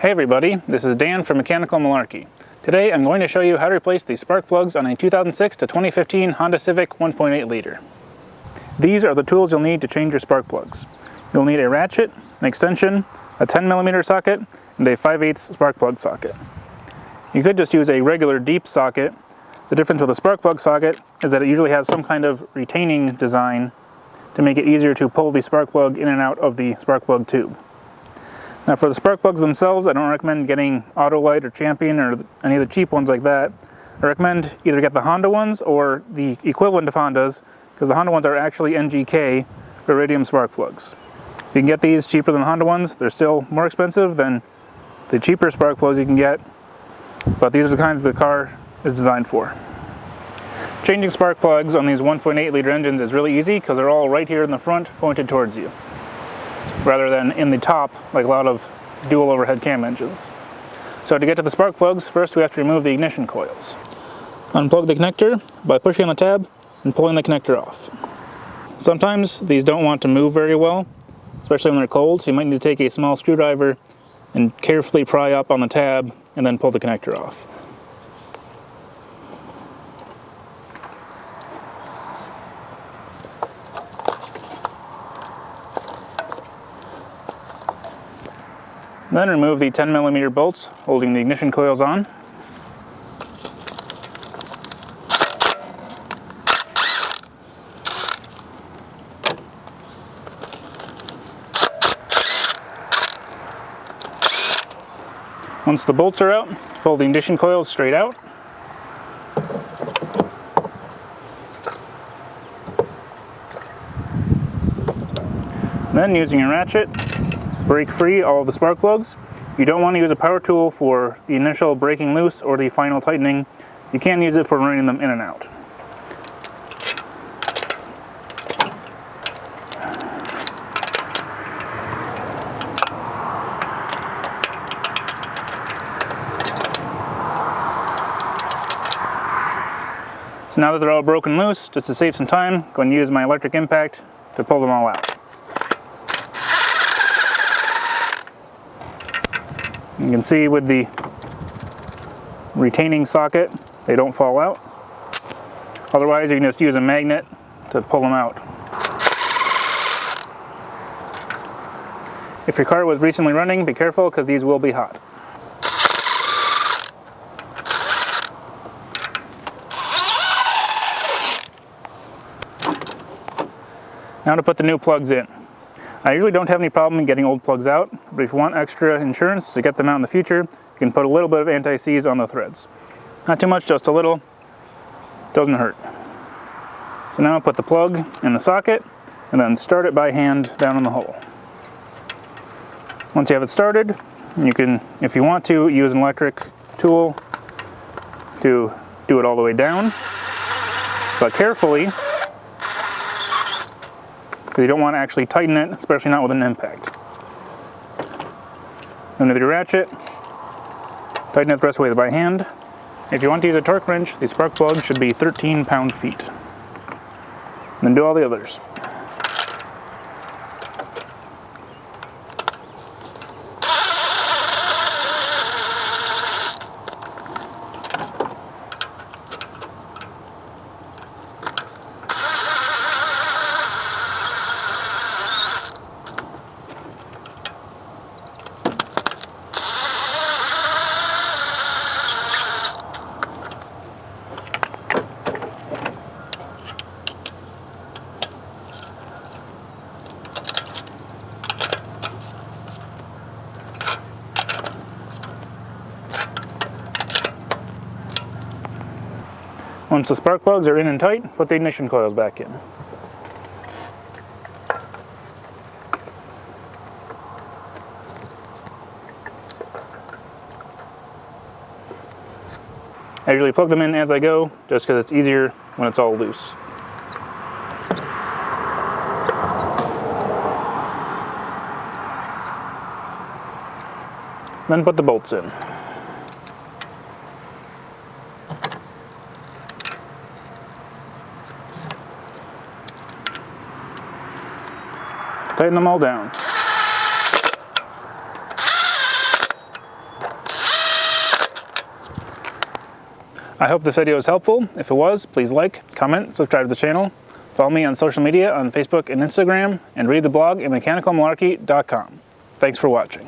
Hey everybody, this is Dan from Mechanical Malarkey. Today I'm going to show you how to replace the spark plugs on a 2006 to 2015 Honda Civic 1.8 liter. These are the tools you'll need to change your spark plugs. You'll need a ratchet, an extension, a 10mm socket, and a 5/8 spark plug socket. You could just use a regular deep socket. The difference with a spark plug socket is that it usually has some kind of retaining design to make it easier to pull the spark plug in and out of the spark plug tube. Now for the spark plugs themselves, I don't recommend getting Autolite or Champion or any of the cheap ones like that. I recommend either get the Honda ones or the equivalent of Hondas, because the Honda ones are actually NGK iridium spark plugs. You can get these cheaper than the Honda ones. They're still more expensive than the cheaper spark plugs you can get, but these are the kinds the car is designed for. Changing spark plugs on these 1.8 liter engines is really easy because they're all right here in the front pointed towards you, rather than in the top like a lot of dual overhead cam engines. So to get to the spark plugs, first we have to remove the ignition coils. Unplug the connector by pushing on the tab and pulling the connector off. Sometimes these don't want to move very well, especially when they're cold, so you might need to take a small screwdriver and carefully pry up on the tab and then pull the connector off. Then remove the 10mm bolts holding the ignition coils on. Once the bolts are out, pull the ignition coils straight out. Then using a ratchet, break free all of the spark plugs. You don't want to use a power tool for the initial breaking loose or the final tightening. You can use it for running them in and out. So now that they're all broken loose, just to save some time, I'm going to use my electric impact to pull them all out. You can see with the retaining socket, they don't fall out. Otherwise, you can just use a magnet to pull them out. If your car was recently running, be careful because these will be hot. Now to put the new plugs in. I usually don't have any problem getting old plugs out, but if you want extra insurance to get them out in the future, you can put a little bit of anti-seize on the threads. Not too much, just a little. Doesn't hurt. So now I'll put the plug in the socket and then start it by hand down in the hole. Once you have it started, you can, if you want to, use an electric tool to do it all the way down, but carefully, because you don't want to actually tighten it, especially not with an impact. Then with your ratchet, tighten it the rest of the way by hand. If you want to use a torque wrench, the spark plug should be 13 pound-feet. Then do all the others. Once the spark plugs are in and tight, put the ignition coils back in. I usually plug them in as I go, just because it's easier when it's all loose. Then put the bolts in. Tighten them all down. I hope this video was helpful. If it was, please like, comment, subscribe to the channel, follow me on social media on Facebook and Instagram, and read the blog at mechanicalmalarkey.com. Thanks for watching.